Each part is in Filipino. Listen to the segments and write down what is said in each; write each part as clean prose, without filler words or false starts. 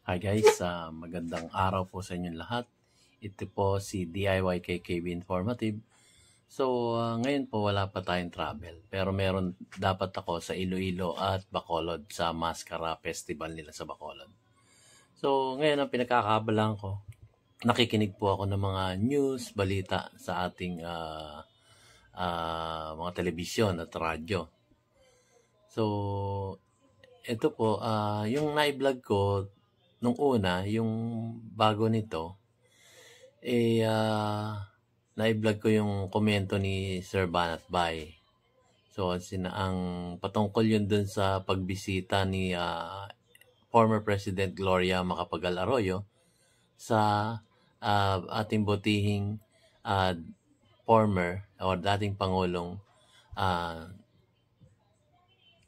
Hi guys, magandang araw po sa inyong lahat. Ito po si DIY KKB Informative. So, ngayon po wala pa tayong travel. Pero meron dapat ako sa Iloilo at Bacolod sa Mascara Festival nila sa Bacolod. So, ngayon ang pinagkakabalaan ko, nakikinig po ako ng mga news, balita sa ating mga telebisyon at radyo. So, ito po, yung na-vlog ko nung una, yung bago nito, na-vlog ko yung komento ni Sir Banat Bay. So, ang patungkol yun dun sa pagbisita ni former President Gloria Macapagal Arroyo sa ating butihing former o dating Pangulong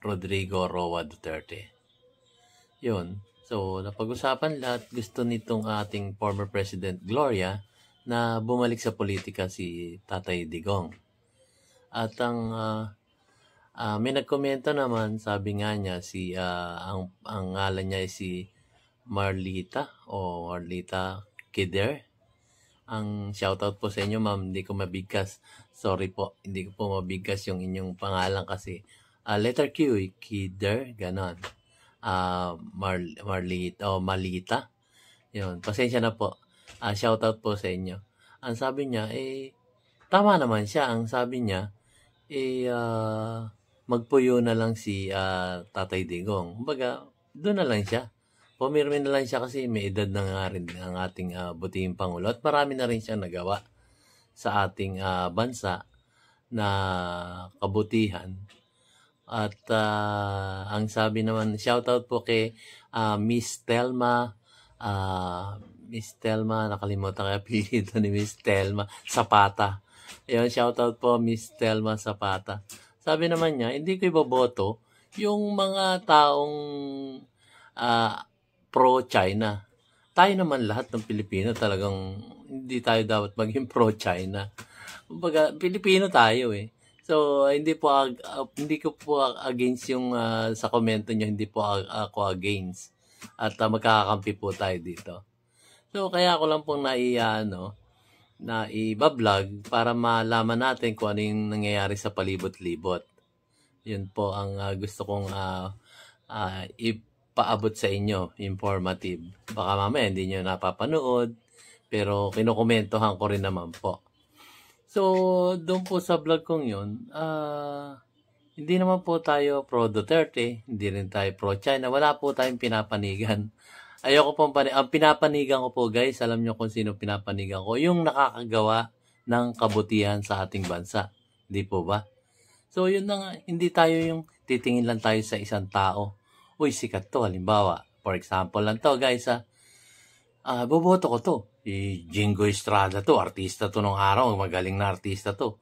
Rodrigo Roa Duterte. Yun. So, napag-usapan lahat. Gusto nitong ating former President Gloria na bumalik sa politika si Tatay Digong. At may nagkomento naman, sabi nga niya, ang ngalan niya ay si Marlita Kider. Ang shoutout po sa inyo, ma'am. Hindi ko mabigkas. Sorry po, hindi ko po mabigkas yung inyong pangalan kasi letter Q, Kider, ganon. Malita. Yun, pasensya na po. Shoutout po sa inyo. Ang sabi niya, tama naman siya. Ang sabi niya, magpuyo na lang si Tatay Digong. Kumbaga, doon na lang siya. Pumirmi na lang siya kasi may edad na nga rin ang ating butihing Pangulo at marami na rin siyang nagawa sa ating bansa na kabutihan. At ang sabi naman, shoutout po kay Miss Telma, nakalimutan kaya apelyido ni Miss Telma Zapata. Ayun, shoutout po Miss Telma Zapata. Sabi naman niya, hindi ko iboboto yung mga taong pro-China. Tayo naman lahat ng Pilipino talagang hindi tayo dapat maging pro-China. Kumbaga, Pilipino tayo eh. So, hindi ko po against yung sa komento niyo, hindi po ako against. At magkakakampi po tayo dito. So, kaya ako lang pong na i-vlog para malaman natin kung ano yung nangyayari sa palibot-libot. Yun po ang gusto kong ipaabot sa inyo, informative. Baka mamaya hindi nyo napapanood, pero kinukomentohan ko rin naman po. So, doon po sa vlog kong yun, hindi naman po tayo pro Duterte, hindi rin tayo pro China, wala po tayong pinapanigan. Ayoko pong ang pinapanigan ko po guys, alam nyo kung sino pinapanigan ko, yung nakakagawa ng kabutihan sa ating bansa. Di po ba? So, yun na nga, hindi tayo yung titingin lang tayo sa isang tao. Uy, sikat to, halimbawa. For example lang to guys boboto ko to. Jingo Estrada to, artista to nung araw, magaling na artista to.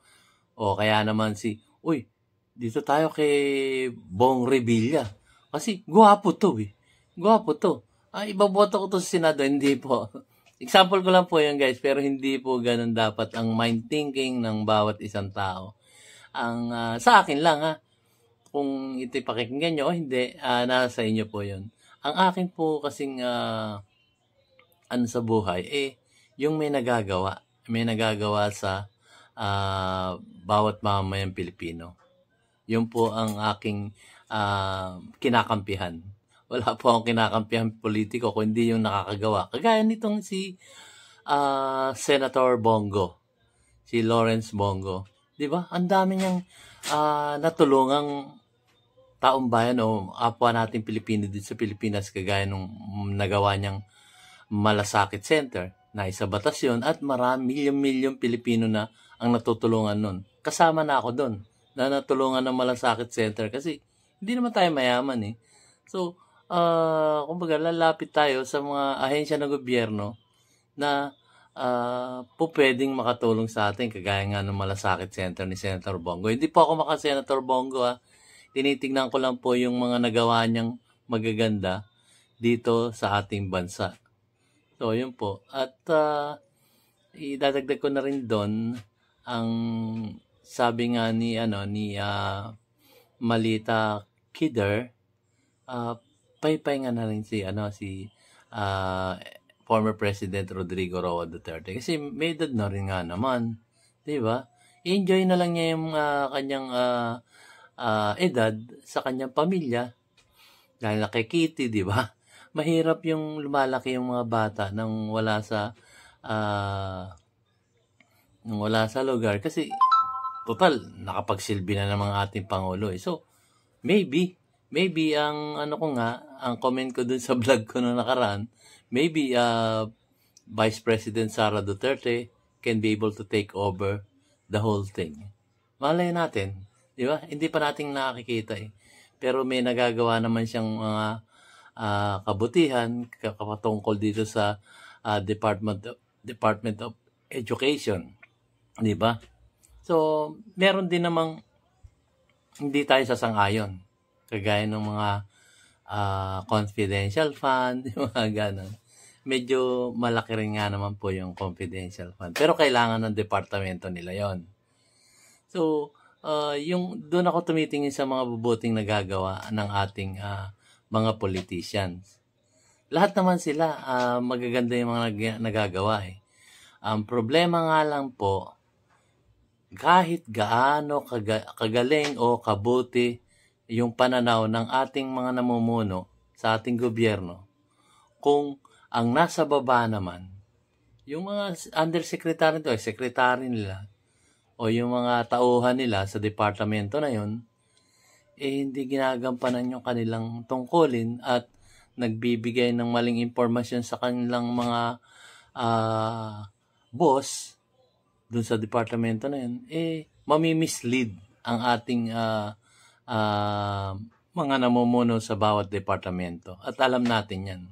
O kaya naman uy, dito tayo kay Bong Revilla. Kasi guwapo to eh. Guwapo to. Ibaboto ko to sa Senado, hindi po. Example ko lang po yan guys, pero hindi po ganun dapat ang mind thinking ng bawat isang tao. Ang sa akin lang kung ito'y pakikinggan nyo o hindi, nasa inyo po yun. Ang akin po kasing sa buhay, yung may nagagawa sa bawat mamamayang Pilipino. Yun po ang aking kinakampihan. Wala po akong kinakampihan politiko kundi yung nakakagawa. Kagaya nitong si Senator Bongo, si Lawrence Bongo. Di ba? Ang dami niyang natulungang taong bayan o kapwa natin Pilipino dito sa Pilipinas kagaya nung nagawa niyang Malasakit Center na isa batas yun at milyong Pilipino na ang natutulungan nun. Kasama na ako doon na natulungan ng Malasakit Center kasi hindi naman tayo mayaman eh. So, kumbaga lalapit tayo sa mga ahensya ng gobyerno na po pwedeng makatulong sa atin kagaya nga ng Malasakit Center ni Senator Bongo. Hindi po ako maka-Senator Bongo Tinitingnan ko lang po yung mga nagawa niyang magaganda dito sa ating bansa. So, yun po. At idadagdag ko na rin doon ang sabi nga ni Malita Kider, paypay nga na rin si ah, former President Rodrigo Roa Duterte. Kasi may edad na rin nga naman. Di ba? I-enjoy na lang niya yung kanyang edad sa kanyang pamilya. Dahil na kay Kitty, di ba? Mahirap yung lumalaki yung mga bata nang wala sa lugar. Kasi, total, nakapagsilbi na ng mga ating Pangulo. So, maybe ang ang comment ko dun sa vlog ko na nakaraan, maybe Vice President Sara Duterte can be able to take over the whole thing. Malay natin, di ba? Hindi pa nating nakikita eh. Pero may nagagawa naman siyang mga kabutihan kapatungkol dito sa Department of Education, di ba? So, meron din namang hindi tayo sasang-ayon. Kagaya ng mga confidential fund, yung mga ganon. Medyo malaki rin nga naman po yung confidential fund. Pero kailangan ng departamento nila yon. So, yung doon ako tumitingin sa mga bubuting nagagawa ng ating mga politicians. Lahat naman sila magaganda yung mga nagagawa eh. Ang problema nga lang po, kahit gaano kagaling o kabuti yung pananaw ng ating mga namumuno sa ating gobyerno, kung ang nasa baba naman, yung mga undersecretary nito, secretary nila, o yung mga tauhan nila sa departamento na yun, hindi ginagampanan yung kanilang tungkulin at nagbibigay ng maling impormasyon sa kanilang mga boss dun sa departamento na yun, mamimislead ang ating mga namumuno sa bawat departamento. At alam natin yan.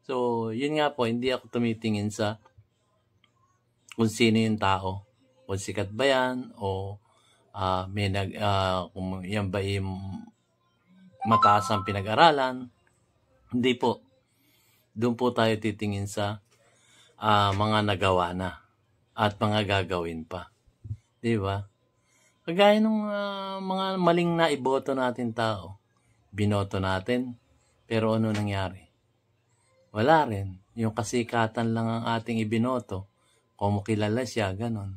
So, yun nga po, hindi ako tumitingin sa kung sino yung tao. Kung sikat ba yan, o kung yan ba yung mataas ang pinag-aralan. Hindi po. Doon po tayo titingin sa mga nagawa na at mga gagawin pa. Di ba? Kagaya ng mga maling naiboto natin tao. Binoto natin, pero ano nangyari? Wala rin. Yung kasikatan lang ang ating ibinoto. Kung kilala siya, ganon.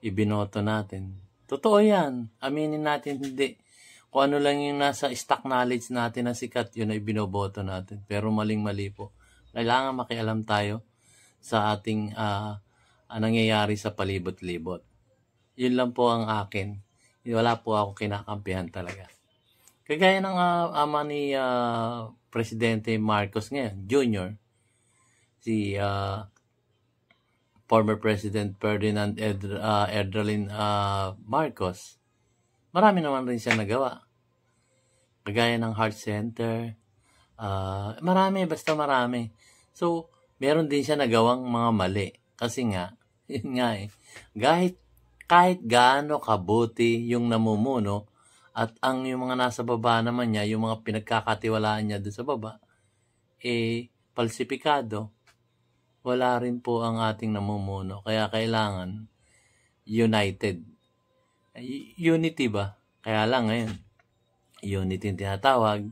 Ibinoto natin. Totoo yan. Aminin natin, hindi. Kung ano lang yung nasa stock knowledge natin na sikat, yun ay binoboto natin. Pero maling-mali po. Kailangan makialam tayo sa ating nangyayari sa palibot-libot. Yun lang po ang akin. Wala po ako kinakampihan talaga. Kagaya ng ama ni Presidente Marcos ngayon, Jr., si former President Ferdinand Erdelin Marcos, marami naman rin siya nagawa. Kagaya ng Heart Center, marami. So, meron din siya nagawang mga mali. Kasi nga, yun nga eh, kahit gaano kabuti yung namumuno, at ang yung mga nasa baba naman niya, yung mga pinagkakatiwalaan niya doon sa baba, falsipikado, wala rin po ang ating namumuno. Kaya kailangan united. Unity ba? Kaya lang ngayon, unity yung tinatawag.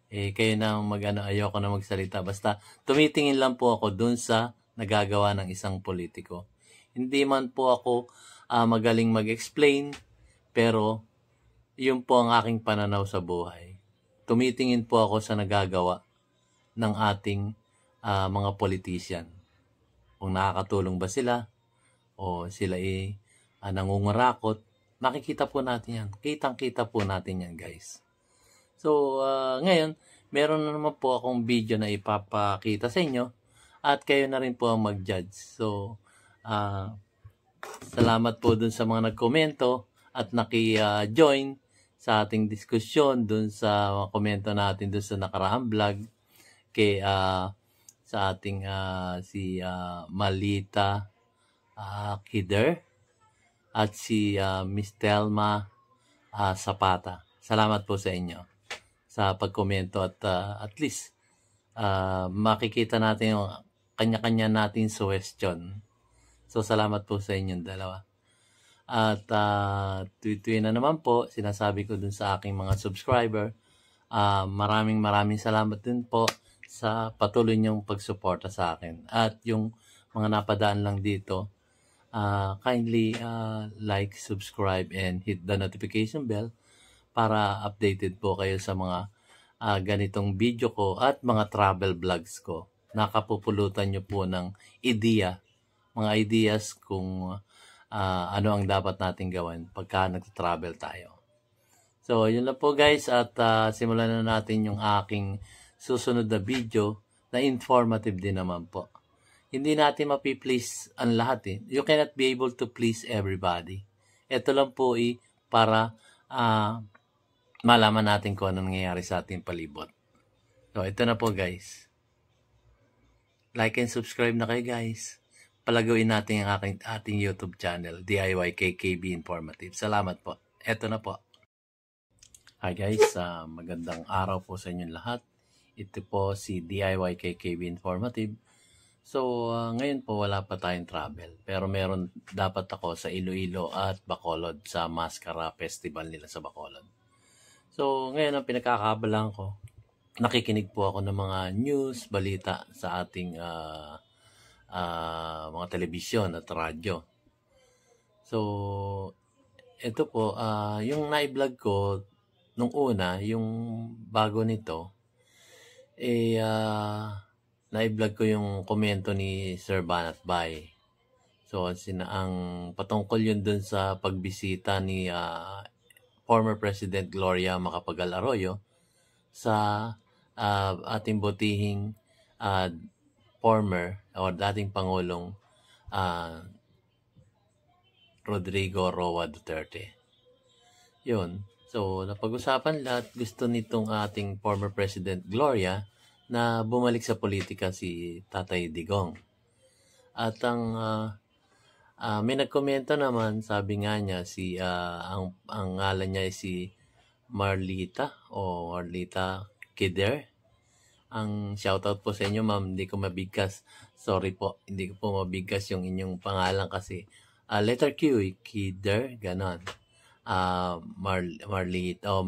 Kayo na ayoko na magsalita. Basta tumitingin lang po ako dun sa nagagawa ng isang politiko. Hindi man po ako magaling mag-explain, pero yun po ang aking pananaw sa buhay. Tumitingin po ako sa nagagawa ng ating mga politician. Kung nakakatulong ba sila o sila nangungurakot, makikita po natin yan. Kitang-kita po natin yan, guys. So, ngayon, meron na naman po akong video na ipapakita sa inyo at kayo na rin po ang mag-judge. So, salamat po dun sa mga nagkomento at naki-join sa ating diskusyon dun sa mga komento natin dun sa nakaraang vlog kay sa ating si Malita Kider at si Miss Telma Zapata. Salamat po sa inyo sa pagkomento at least makikita natin yung kanya-kanya nating suggestion. So, salamat po sa inyong dalawa. At tuwi-tuwi na naman po, sinasabi ko dun sa aking mga subscriber Maraming salamat din po sa patuloy niyong pagsuporta sa akin. At yung mga napadaan lang dito, kindly like, subscribe, and hit the notification bell para updated po kayo sa mga ganitong video ko at mga travel vlogs ko. Nakapupulutan nyo po ng mga ideas kung ano ang dapat natin gawin pagka nag-travel tayo. So, yun lang po guys, at simulan na natin yung aking susunod na video na informative din naman po. Hindi natin mapiplease ang lahat eh. You cannot be able to please everybody. Ito lang po para malaman natin kung ano nangyayari sa ating palibot. So, ito na po guys. Like and subscribe na kayo guys. Palagawin natin ang ating YouTube channel, DIY KKB Informative. Salamat po. Ito na po. Hi guys, magandang araw po sa inyong lahat. Ito po si DIY KKB Informative. So, ngayon po wala pa tayong travel. Pero meron dapat ako sa Iloilo at Bacolod sa Mascara Festival nila sa Bacolod. So, ngayon ang pinakakabalan ko, nakikinig po ako ng mga news, balita sa ating mga telebisyon at radyo. So, ito po, yung na-vlog ko nung una, yung bago nito, na-vlog ko yung komento ni Sir Banat Bay. So, ang patungkol yun dun sa pagbisita ni former President Gloria Macapagal Arroyo sa ating butihing former o dating Pangulong Rodrigo Roa Duterte. Yun. So, napag-usapan lahat. Gusto nitong ating former President Gloria na bumalik sa politika si Tatay Digong. At may nagkomento naman, sabi nga niya, ang ngalan niya ay si Marlita Kider. Ang shoutout po sa inyo, ma'am. Hindi ko mabigkas. Sorry po, hindi ko po mabigkas yung inyong pangalan kasi letter Q, Kider, ganon.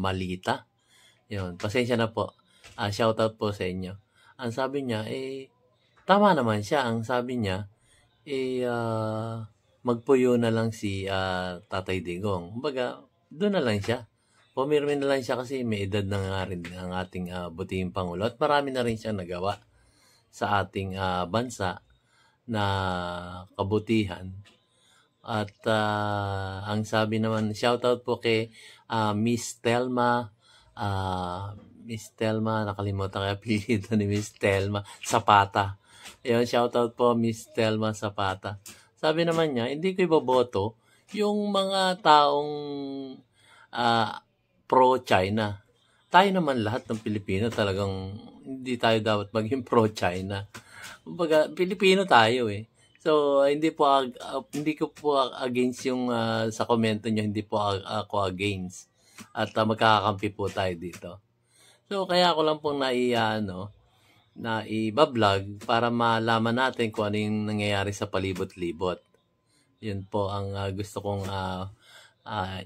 Malita. Yun, pasensya na po. Shoutout po sa inyo. Ang sabi niya, tama naman siya. Ang sabi niya, magpuyo na lang si Tatay Digong. Kumbaga, doon na lang siya. Pumirmi na lang siya kasi may edad na nga rin ang ating butihing Pangulo. At marami na rin siyang nagawa sa ating bansa na kabutihan. At ang sabi naman, shoutout po kay Miss Telma, nakalimutan kaya apelyido ni Miss Telma Zapata. Ayun, shoutout po Miss Telma Zapata. Sabi naman niya, hindi ko iboboto yung mga taong pro-China. Tayo naman lahat ng Pilipino talagang hindi tayo dapat maging pro-China. Kumbaga, Pilipino tayo eh. So, hindi ko po against yung sa komento niyo, hindi po ako against. At magkakakampi po tayo dito. So, kaya ako lang pong na i-vlog para malaman natin kung ano yung nangyayari sa palibot-libot. Yun po ang gusto kong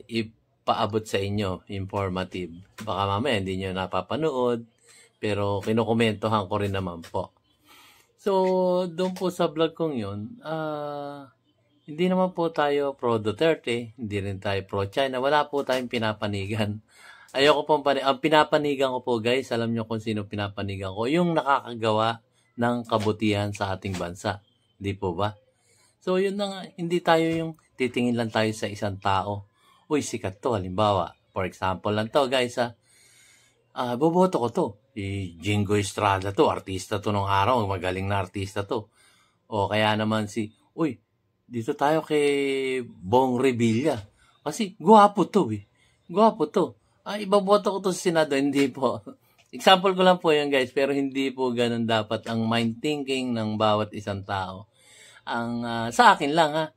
ipaabot sa inyo, informative. Baka mamaya hindi nyo napapanood, pero kinukomentohan ko rin naman po. So, doon po sa vlog kong yun, hindi naman po tayo pro Duterte, hindi rin tayo pro China, wala po tayong pinapanigan. Ayoko pong ang pinapanigan ko po guys, alam nyo kung sino pinapanigan ko, yung nakakagawa ng kabutihan sa ating bansa. Di po ba? So, yun na nga, hindi tayo yung titingin lang tayo sa isang tao. Uy, sikat to, halimbawa. For example lang to guys boboto ko to. Si Jingo Estrada to, artista to nung araw, magaling na artista to. O kaya naman uy, dito tayo kay Bong Revilla. Kasi guwapo to eh. Guwapo to. Ibaboto ko to sa Senado. Hindi po. Example ko lang po yan guys, pero hindi po ganun dapat ang mind thinking ng bawat isang tao. Sa akin lang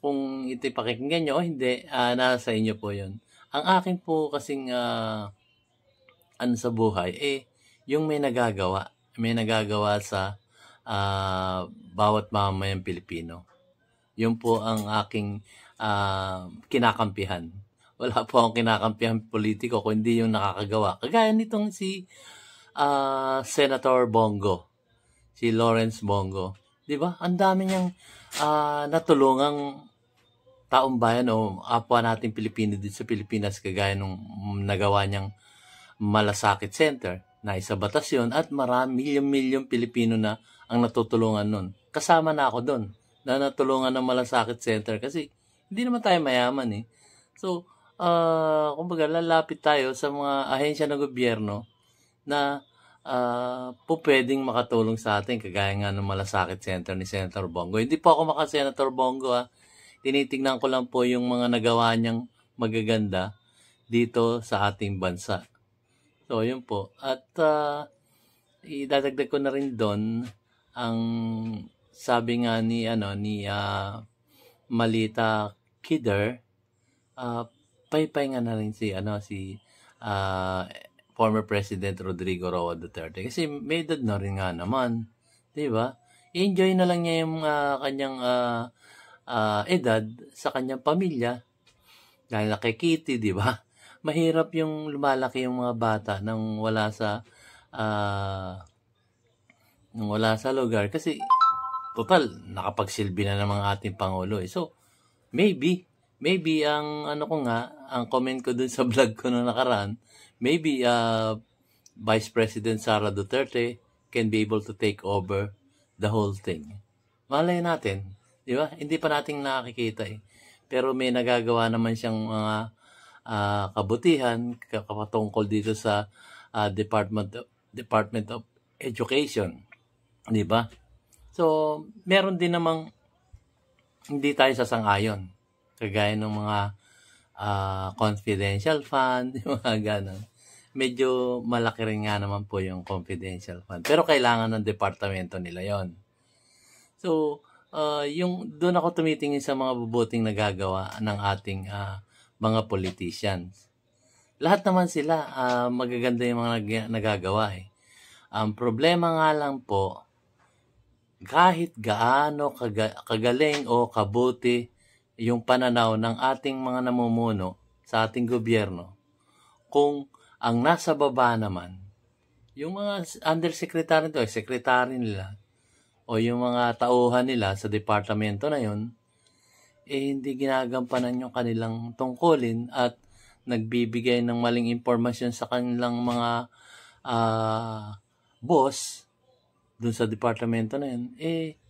kung ito'y pakikinggan nyo o hindi, nasa inyo po yun. Ang akin po kasing sa buhay, yung may nagagawa sa bawat mamamayang Pilipino. Yun po ang aking kinakampihan. wala po akong kinakampihan politiko kundi yung nakakagawa. Kagaya nitong si Senator Bongo, si Lawrence Bongo. 'Di ba? Ang dami niyang natulungang taong bayan o kapwa nating Pilipino dito sa Pilipinas, kagaya nung nagawa niyang Malasakit Center na isa batas yun, at milyong Pilipino na ang natutulungan nun. Kasama na ako doon na natulungan ng Malasakit Center kasi hindi naman tayo mayaman eh. So, kumbaga lalapit tayo sa mga ahensya ng gobyerno na po pwedeng makatulong sa atin, kagaya nga ng Malasakit Center ni Senator Bongo. Hindi po ako maka-Senator Bongo tinitingnan ko lang po yung mga nagawa niyang magaganda dito sa ating bansa. So, yun po. At idadagdag ko na rin doon ang sabi nga ni Malita Kidder, paypay nga na rin si former President Rodrigo Roa Duterte kasi may edad na rin nga naman, 'di ba? I-enjoy na lang niya yung kanyang edad sa kanyang pamilya dahil nakikiti, 'di ba? Mahirap yung lumalaki yung mga bata nang wala sa lugar kasi total nakapagsilbi na ng mga ating pangulo eh. So maybe ang ang comment ko dun sa vlog ko na nakaraan, maybe Vice President Sara Duterte can be able to take over the whole thing. Malay natin, 'di ba? Hindi pa nating nakikita eh. Pero may nagagawa naman siyang mga kabutihan kapatungkol dito sa Department of Education, 'di ba? So, meron din namang hindi tayo sasang-ayon, kagaya ng mga confidential fund, yung mga ganon. Medyo malaki rin nga naman po yung confidential fund, pero kailangan ng departamento nila yon. So, yung doon ako tumitingin sa mga bubuting nagagawa ng ating mga politicians. Lahat naman sila magaganda yung mga nagagawa eh. Ang problema nga lang po, kahit gaano kagaling o kabuti yung pananaw ng ating mga namumuno sa ating gobyerno, kung ang nasa baba naman, yung mga undersecretary nito, secretary nila, o yung mga tauhan nila sa departamento na yun, hindi ginagampanan yung kanilang tungkulin at nagbibigay ng maling impormasyon sa kanilang mga boss dun sa departamento na yun,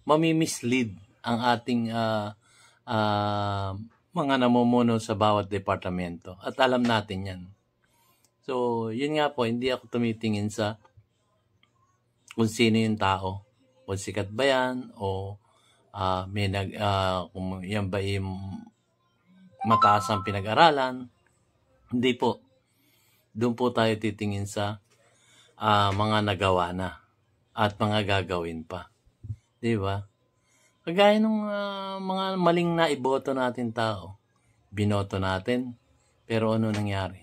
mamimislead ang ating mga namumuno sa bawat departamento. At alam natin yan. So, yun nga po, hindi ako tumitingin sa kung sino yung tao. Kung sikat ba yan, o kung yan ba yung mataas ang pinag-aralan. Hindi po. Doon po tayo titingin sa mga nagawa na at mga gagawin pa. Di ba? Kagaya ng mga maling naiboto natin tao. Binoto natin, pero ano nangyari?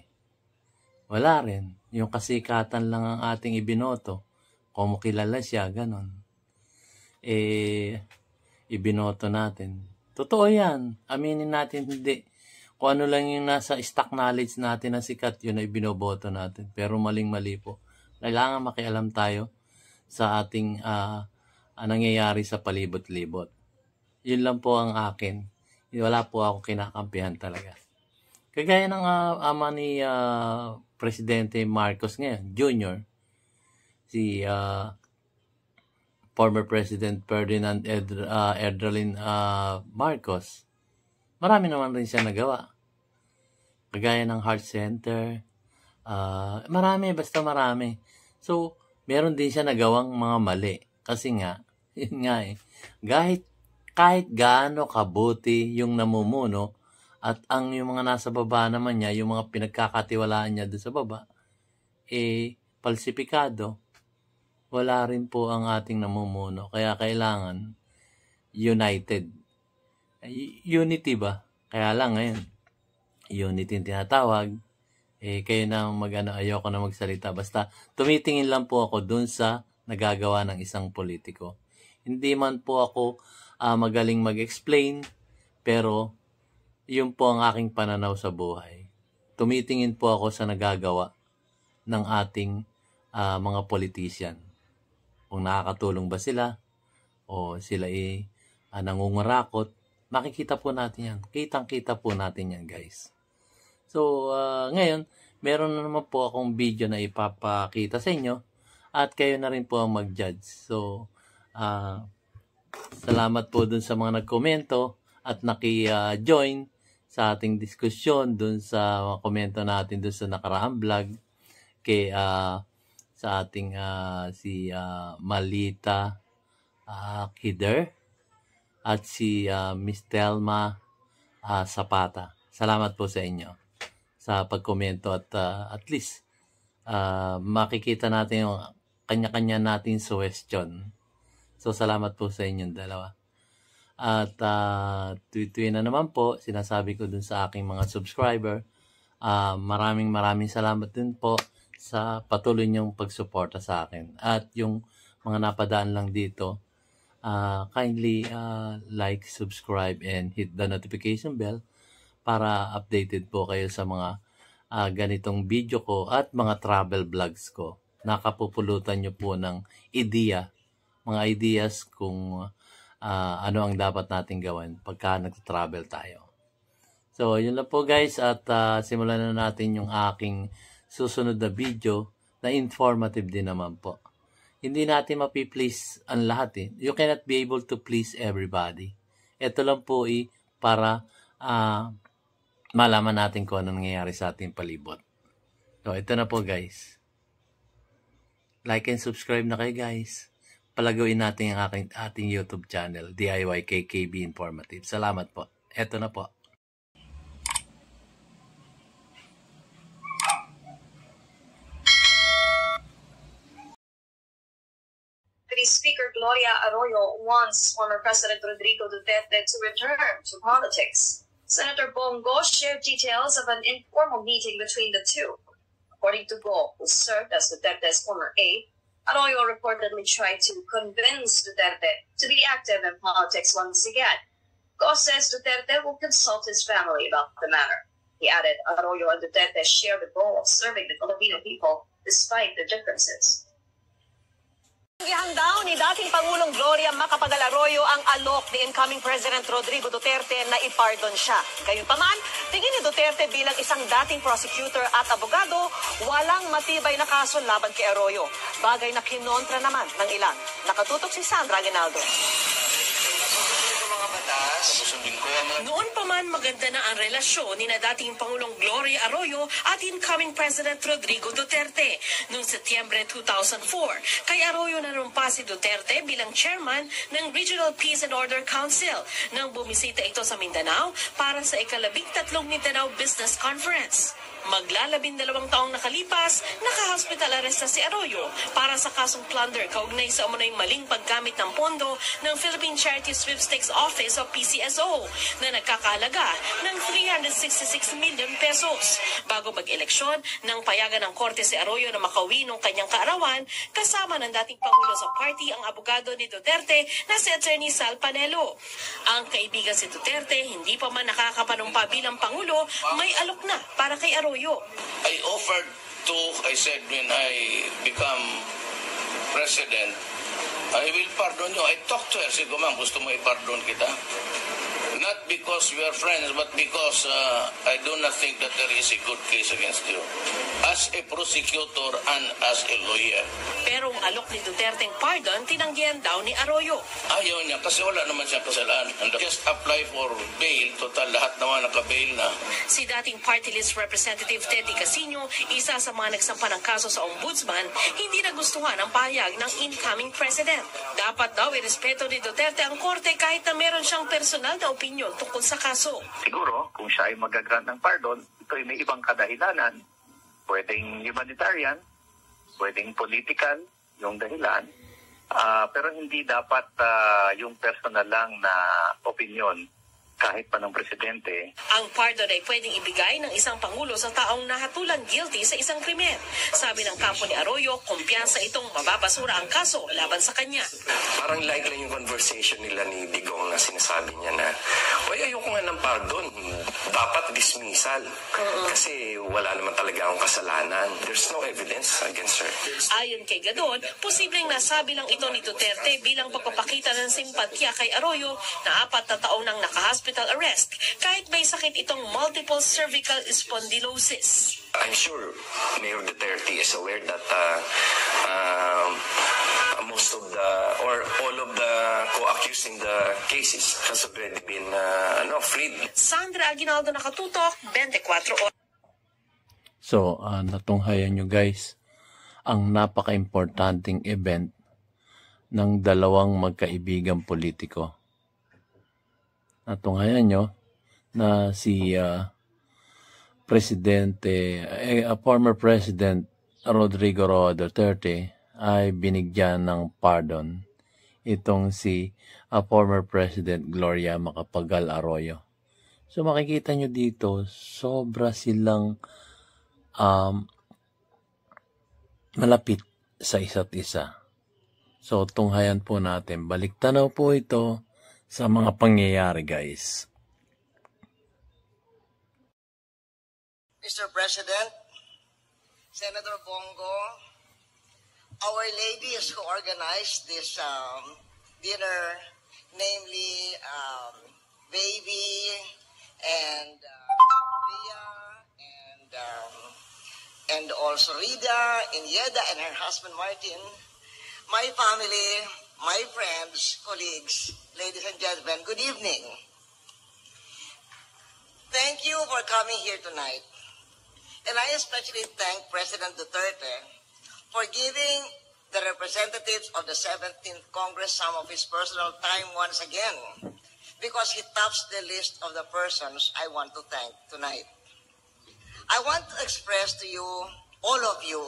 Wala rin. Yung kasikatan lang ang ating ibinoto. Kung kilala siya, ganon. Ibinoto natin. Totoo yan. Aminin natin hindi. Kung ano lang yung nasa stock knowledge natin na sikat, yun ay binoboto natin. Pero maling-mali po. Kailangan makialam tayo sa ating nangyayari sa palibot-libot. Yun lang po ang akin. Wala po ako kinakampihan talaga. Kagaya ng ama ni Presidente Marcos ngayon, Jr., si former President Ferdinand Erdelin Marcos, marami naman rin siya nagawa. Kagaya ng Heart Center, marami. So, meron din siya nagawang mga mali. Kasi nga, yun nga kahit gaano kabuti yung namumuno at ang yung mga nasa baba naman niya, yung mga pinagkakatiwalaan niya doon sa baba, falsipikado, wala rin po ang ating namumuno. Kaya kailangan united. Unity ba? Kaya lang ngayon, unity yung tinatawag. Kayo na ayoko na magsalita. Basta tumitingin lang po ako dun sa nagagawa ng isang politiko. Hindi man po ako magaling mag-explain, pero yun po ang aking pananaw sa buhay. tumitingin po ako sa nagagawa ng ating mga politician. Kung nakakatulong ba sila o sila nangungurakot, makikita po natin yan. Kitang-kita po natin yan, guys. So, ngayon, meron na naman po akong video na ipapakita sa inyo at kayo na rin po ang mag-judge. So, salamat po dun sa mga nagkomento at naki-join sa ating diskusyon dun sa mga komento natin dun sa nakaraang vlog kay sa ating si Malita Kider at si Miss Telma Zapata. Salamat po sa inyo sa pagkomento at least makikita natin yung kanya-kanya nating suggestion. So salamat po sa inyong dalawa. At tuwi na naman po, sinasabi ko dun sa aking mga subscriber, maraming salamat din po sa patuloy niyong pagsuporta sa akin. At yung mga napadaan lang dito, kindly like, subscribe, and hit the notification bell para updated po kayo sa mga ganitong video ko at mga travel vlogs ko. Nakapupulutan nyo po ng mga ideas kung ano ang dapat natin gawin pagka nag-travel tayo. So, yun lang po guys, at simulan na natin yung aking susunod na video na informative din naman po. Hindi natin mapiplease ang lahat eh. You cannot be able to please everybody. Ito lang po para malaman natin kung ano nangyayari sa ating palibot. So, ito na po guys. Like and subscribe na kayo guys. Palagawin natin ang ating YouTube channel, DIY KKB Informative. Salamat po. Ito na po. Speaker Gloria Arroyo wants former President Rodrigo Duterte to return to politics. Senator Bongo shared details of an informal meeting between the two. According to Go, who served as Duterte's former aide, Arroyo reportedly tried to convince Duterte to be active in politics once again. Go says Duterte will consult his family about the matter. He added Arroyo and Duterte share the goal of serving the Filipino people despite the differences. Ihang ni dating Pangulong Gloria Macapagal Arroyo ang alok ni incoming President Rodrigo Duterte na ipardon siya. Gayunpaman, tingin ni Duterte bilang isang dating prosecutor at abogado, walang matibay na kaso laban kay Arroyo. Bagay na kinontra naman ng ilan. Nakatutok si Sandra Aguinaldo. Noon pa man maganda na ang relasyon ni na dating Pangulong Gloria Arroyo at incoming President Rodrigo Duterte. Noong Setyembre 2004, kay Arroyo narumpa si Duterte bilang chairman ng Regional Peace and Order Council nang bumisita ito sa Mindanao para sa ika-13 Mindanao Business Conference. Maglalabindalawang taong nakalipas, naka-hospital arrest na si Arroyo para sa kasong plunder kaugnay sa umunoy maling paggamit ng pondo ng Philippine Charity Sweepstakes Office o PCSO na nagkakahalaga ng 366 million pesos. Bago mag-eleksyon, nang payagan ng korte si Arroyo na makauwi ng kanyang kaarawan, kasama ng dating Pangulo sa party ang abogado ni Duterte na si Attorney Sal Panelo. Ang kaibigan si Duterte, hindi pa man nakakapanumpa bilang Pangulo, may alok na para kay Arroyo. I said when I become president, I will pardon you. I talked to her. Sabi ko, ma'am, gusto mo i-pardon kita? Not because we are friends, but because I do not think that there is a good case against you. As a prosecutor and as a lawyer. Pero ang alok ni Duterte pardon, tinanggihan daw ni Arroyo. Ayaw niya kasi wala naman siyang kasalanan. And just apply for bail. Total, lahat naman naka-bail na. Si dating party list representative Teddy Casino, isa sa mga nagsampa ng kaso sa ombudsman, hindi nagustuhan ang pahayag ng incoming president. Dapat daw irespeto ni Duterte ang korte kahit na meron siyang personal na opinion tungkol sa kaso. Siguro, kung siya ay mag-grant ng pardon, ito ay may ibang kadahilanan. Pwedeng humanitarian, pwedeng political, yung dahilan. Pero hindi dapat yung personal lang na opinion kahit pa ng presidente. Ang pardon ay pwedeng ibigay ng isang pangulo sa taong nahatulan guilty sa isang krimen. Sabi ng kampo ni Arroyo, kumpiyansa itong mababasura ang kaso laban sa kanya. Parang like lang yung conversation nila ni Digong na sinasabi niya na, "Oy, ayoko nga ng pardon. Dapat dismissal. Kasi wala naman talaga akong kasalanan. There's no evidence against her." Ayon kay Gadon, posibleng nasabi lang ito ni Duterte bilang pagpapakita ng simpatya kay Arroyo na 4 na taon nang naka-hospital arrest kahit may sakit itong multiple cervical spondylosis. I'm sure Mayor Duterte is aware that most of the, or all of the co-accused in the cases has already been freed. Sandra Aguinaldo, Nakatutok, 24 Oras. So, natunghayan nyo guys ang napaka-importanting event ng dalawang magkaibigang politiko. Natunghayan nyo na si former President Rodrigo Roa Duterte ay binigyan ng pardon itong si former President Gloria Macapagal Arroyo. So makikita nyo dito, sobra silang malapit sa isa't isa. So tunghayan po natin, baliktanaw po ito sa mga pangyayari, guys. Mr. President, Senator Bongo, Our Ladies who organized this dinner, namely Baby and Ria and also Rida, Inyeda, and her husband Martin, my family, my friends, colleagues, ladies and gentlemen, good evening. Thank you for coming here tonight. And I especially thank President Duterte for giving the representatives of the 17th Congress some of his personal time once again, because he tops the list of the persons I want to thank tonight. I want to express to you, all of you,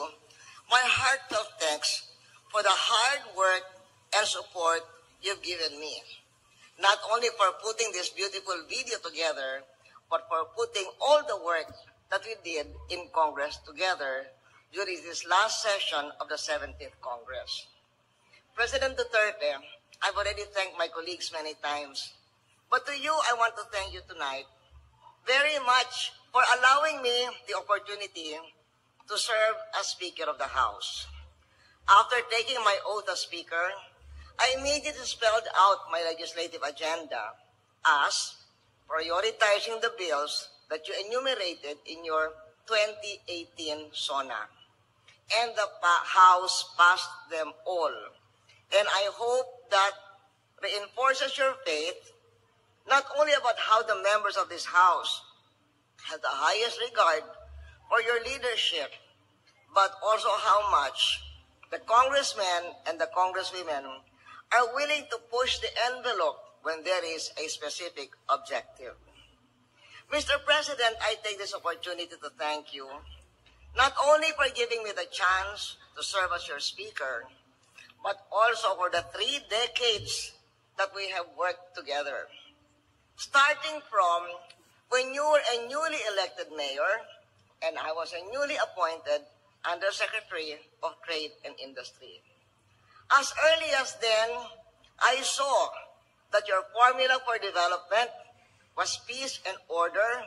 my heartfelt thanks for the hard work and support you've given me. Not only for putting this beautiful video together, but for putting all the work that we did in Congress together during this last session of the 17th Congress. President Duterte, I've already thanked my colleagues many times, but to you, I want to thank you tonight very much for allowing me the opportunity to serve as Speaker of the House. After taking my oath as Speaker, I immediately spelled out my legislative agenda as prioritizing the bills that you enumerated in your 2018 SONA. And the House passed them all. And I hope that reinforces your faith, not only about how the members of this House have the highest regard for your leadership, but also how much the congressmen and the congresswomen are willing to push the envelope when there is a specific objective. Mr. President, I take this opportunity to thank you, not only for giving me the chance to serve as your Speaker, but also for the 3 decades that we have worked together. Starting from when you were a newly elected mayor, and I was a newly appointed Undersecretary of Trade and Industry. As early as then, I saw that your formula for development was peace and order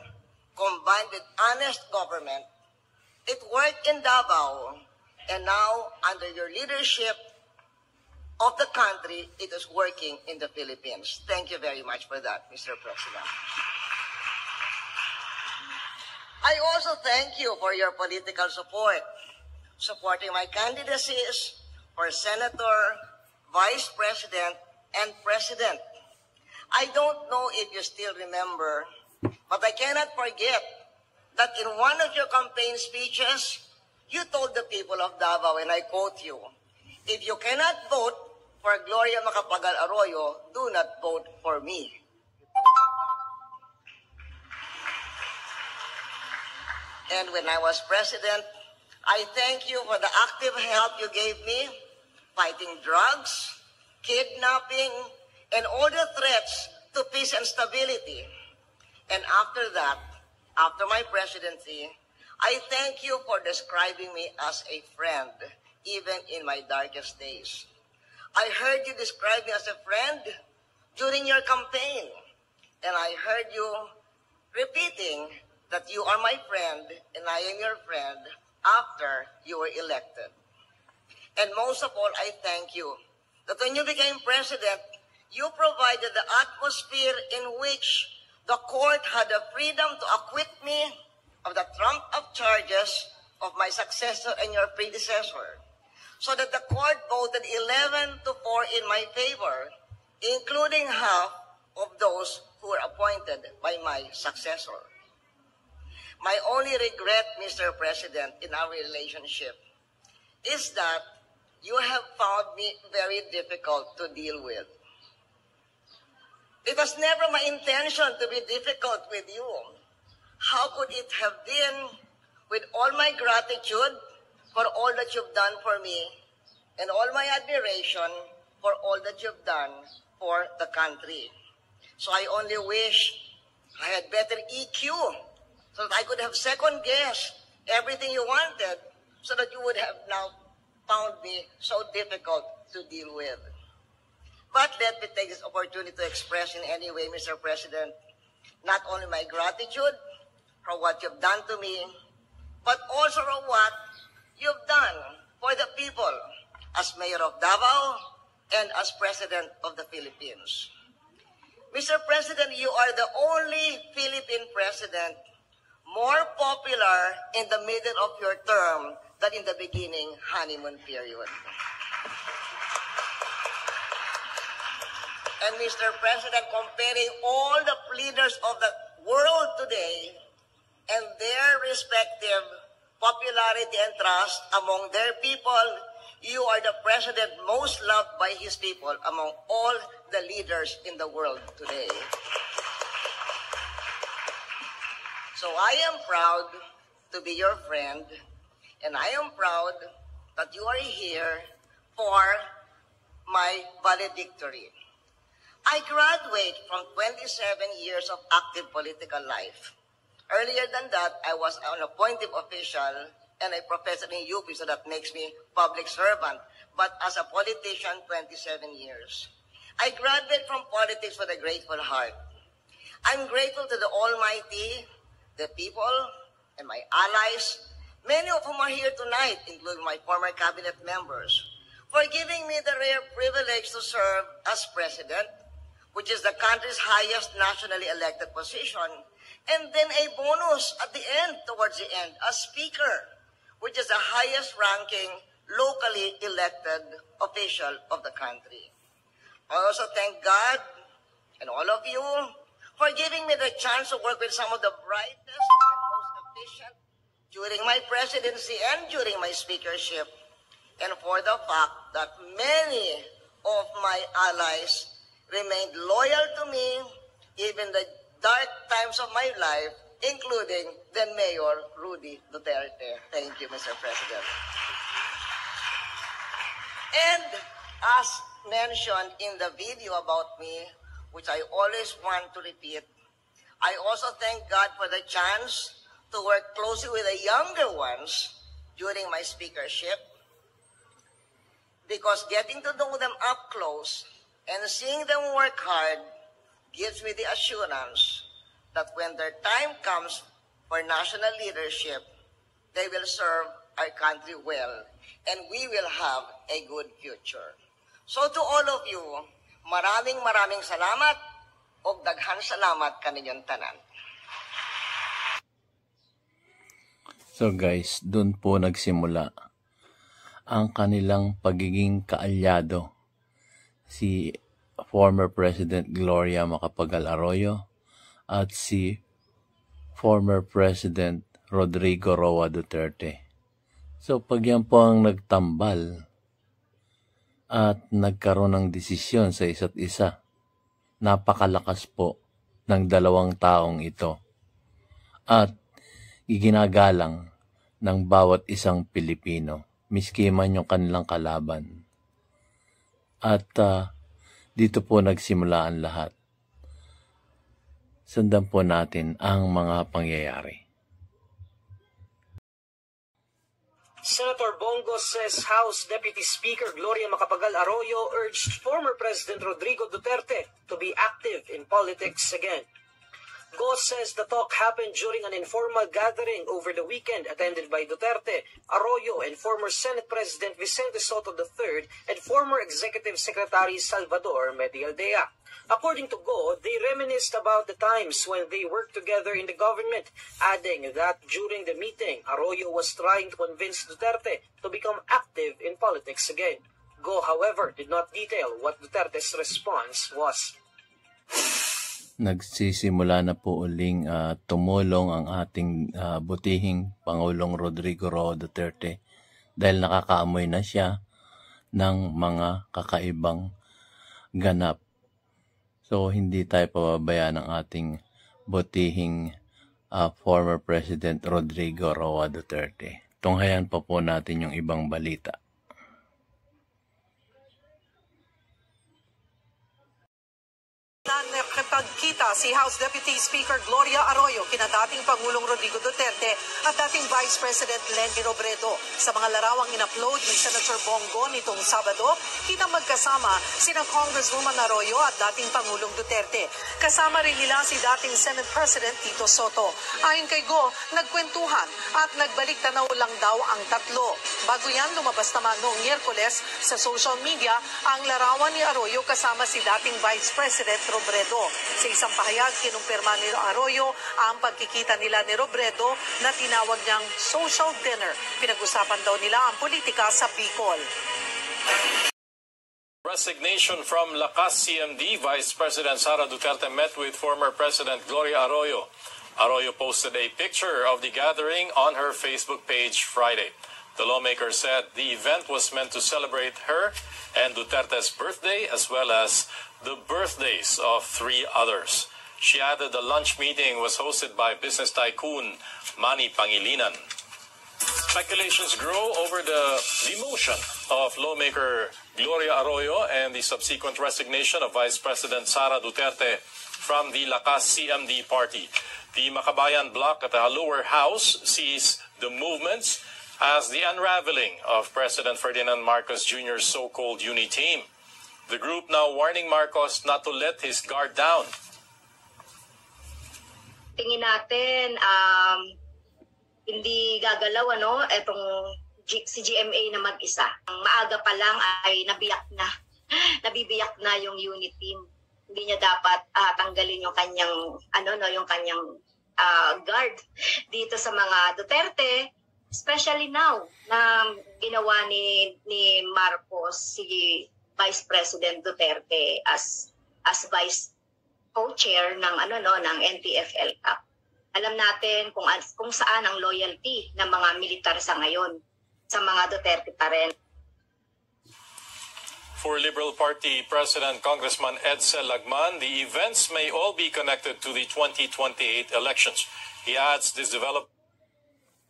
combined with honest government. It worked in Davao, and now, under your leadership of the country, it is working in the Philippines. Thank you very much for that, Mr. President. I also thank you for your political support, supporting my candidacies for Senator, Vice President, and President. I don't know if you still remember, but I cannot forget that in one of your campaign speeches, you told the people of Davao, and I quote you, "If you cannot vote for Gloria Macapagal Arroyo, do not vote for me." And when I was president, I thank you for the active help you gave me fighting drugs, kidnapping, and all the threats to peace and stability. And after that, after my presidency, I thank you for describing me as a friend, even in my darkest days. I heard you describe me as a friend during your campaign, and I heard you repeating that you are my friend and I am your friend after you were elected. And most of all, I thank you that when you became president, you provided the atmosphere in which the court had the freedom to acquit me of the trump-up charges of my successor and your predecessor, so that the court voted 11-4 in my favor, including half of those who were appointed by my successor. My only regret, Mr. President, in our relationship is that you have found me very difficult to deal with. It was never my intention to be difficult with you. How could it have been, with all my gratitude for all that you've done for me and all my admiration for all that you've done for the country? So I only wish I had better EQ so that I could have second-guessed everything you wanted so that you would have now found me so difficult to deal with. But let me take this opportunity to express in any way, Mr. President, not only my gratitude for what you've done to me, but also for what you've done for the people as Mayor of Davao and as President of the Philippines. Mr. President, you are the only Philippine president more popular in the middle of your term than in the beginning honeymoon period. And Mr. President, comparing all the leaders of the world today and their respective popularity and trust among their people, you are the president most loved by his people among all the leaders in the world today. So I am proud to be your friend, and I am proud that you are here for my valedictory. I graduate from 27 years of active political life. Earlier than that, I was an appointed official and a professor in UP, so that makes me public servant. But as a politician, 27 years. I graduated from politics with a grateful heart. I'm grateful to the Almighty, the people, and my allies, many of whom are here tonight, including my former cabinet members, for giving me the rare privilege to serve as president, which is the country's highest nationally elected position, and then a bonus at the end, towards the end, as speaker, which is the highest ranking locally elected official of the country. I also thank God and all of you for giving me the chance to work with some of the brightest and most efficient during my presidency and during my speakership, and for the fact that many of my allies remained loyal to me, even the dark times of my life, including then Mayor Rudy Duterte. Thank you, Mr. President. And as mentioned in the video about me, which I always want to repeat, I also thank God for the chance to work closely with the younger ones during my speakership, because getting to know them up close and seeing them work hard gives me the assurance that when their time comes for national leadership, they will serve our country well, and we will have a good future. So to all of you, maraming salamat o daghan salamat kaninyong tanan. So guys, dun po nagsimula ang kanilang pagiging kaalyado, si former President Gloria Macapagal Arroyo at si former President Rodrigo Roa Duterte. So pag yan po ang nagtambal at nagkaroon ng desisyon sa isa't isa, napakalakas po ng dalawang taong ito at iginagalang ng bawat isang Pilipino, miski man yung kanilang kalaban. At dito po nagsimula ang lahat. Sundan po natin ang mga pangyayari. Senator Bongo says House Deputy Speaker Gloria Macapagal-Arroyo urged former President Rodrigo Duterte to be active in politics again. Go says the talk happened during an informal gathering over the weekend attended by Duterte, Arroyo, and former Senate President Vicente Soto III and former Executive Secretary Salvador Medialdea. According to Go, they reminisced about the times when they worked together in the government, adding that during the meeting, Arroyo was trying to convince Duterte to become active in politics again. Go, however, did not detail what Duterte's response was. Nagsisimula na po uling tumulong ang ating butihing Pangulong Rodrigo Roa Duterte dahil nakakaamoy na siya ng mga kakaibang ganap. So, hindi tayo pababayaan ng ating butihing former President Rodrigo Roa Duterte. Tunghayan pa po natin yung ibang balita. Nakipagkita si House Deputy Speaker Gloria Arroyo kina dating Pangulong Rodrigo Duterte at dating Vice President Leni Robredo. Sa mga larawang in-upload ni Senator Bongo nitong Sabado, kitang magkasama sina Congresswoman Arroyo at dating Pangulong Duterte. Kasama rin nila si dating Senate President Tito Soto. Ayon kay Go, nagkwentuhan at nagbalik tanaw lang daw ang tatlo. Bago yan, lumabas naman noong Miyerkules sa social media ang larawan ni Arroyo kasama si dating Vice President Robredo. Sa isang pahayag, kinumpirma ni Arroyo ang pagkikita nila ni Robredo na tinawag niyang social dinner. Pinag-usapan daw nila ang politika sa Bicol. Resignation from Lakas CMD, Vice President Sara Duterte met with former President Gloria Arroyo. Arroyo posted a picture of the gathering on her Facebook page Friday. The lawmaker said the event was meant to celebrate her and Duterte's birthday as well as the birthdays of 3 others. She added the lunch meeting was hosted by business tycoon Manny Pangilinan. Speculations grow over the demotion of lawmaker Gloria Arroyo and the subsequent resignation of Vice President Sara Duterte from the Lakas CMD party. The Makabayan bloc at the lower house sees the movements as the unraveling of President Ferdinand Marcos Jr.'s so-called uni team. The group now warning Marcos not to let his guard down. Tingin natin, hindi gagalaw itong si GMA na mag-isa. Ang maaga pa lang ay nabibiyak na yung unit team. Hindi niya dapat tanggalin yung kanyang guard dito sa mga Duterte. Especially now na ginawa ni Marcos si Vice President Duterte as vice co-chair ng ng NTFL Cup. Alam natin kung saan ang loyalty ng mga militar sa ngayon sa mga Duterte pa rin. For Liberal Party President Congressman Edsel Lagman, the events may all be connected to the 2028 elections. He adds this development.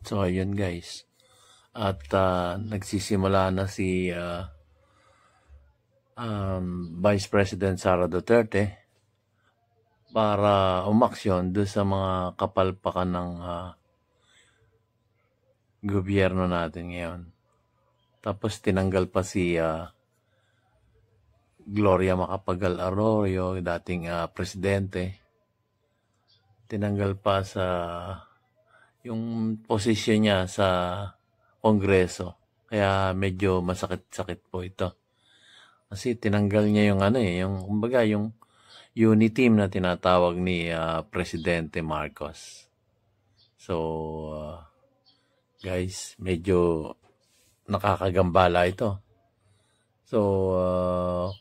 So, ayun guys. At nagsisimula na si Vice President Sara Duterte para umaksyon doon sa mga kapalpakan ng gobyerno natin ngayon. Tapos tinanggal pa si Gloria Macapagal-Arroyo, dating presidente. Tinanggal pa sa yung posisyon niya sa Kongreso. Kaya medyo masakit-sakit po ito. Kasi tinanggal niya yung yung unity team na tinatawag ni Presidente Marcos. So, guys, medyo nakakagambala ito. So,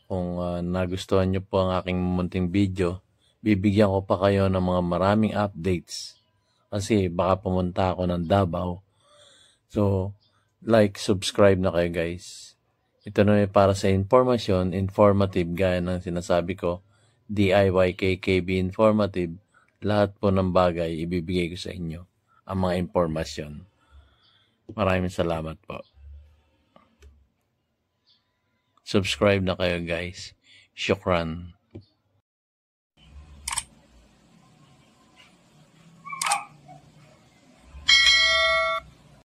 kung nagustuhan niyo po ang aking munting video, bibigyan ko pa kayo ng mga maraming updates. Kasi baka pumunta ako ng Davao. So, like, subscribe na kayo guys. Ito na para sa informasyon, informative gaya ng sinasabi ko, DIY KKB informative, lahat po ng bagay ibibigay ko sa inyo, ang mga informasyon. Maraming salamat po. Subscribe na kayo guys. Shukran.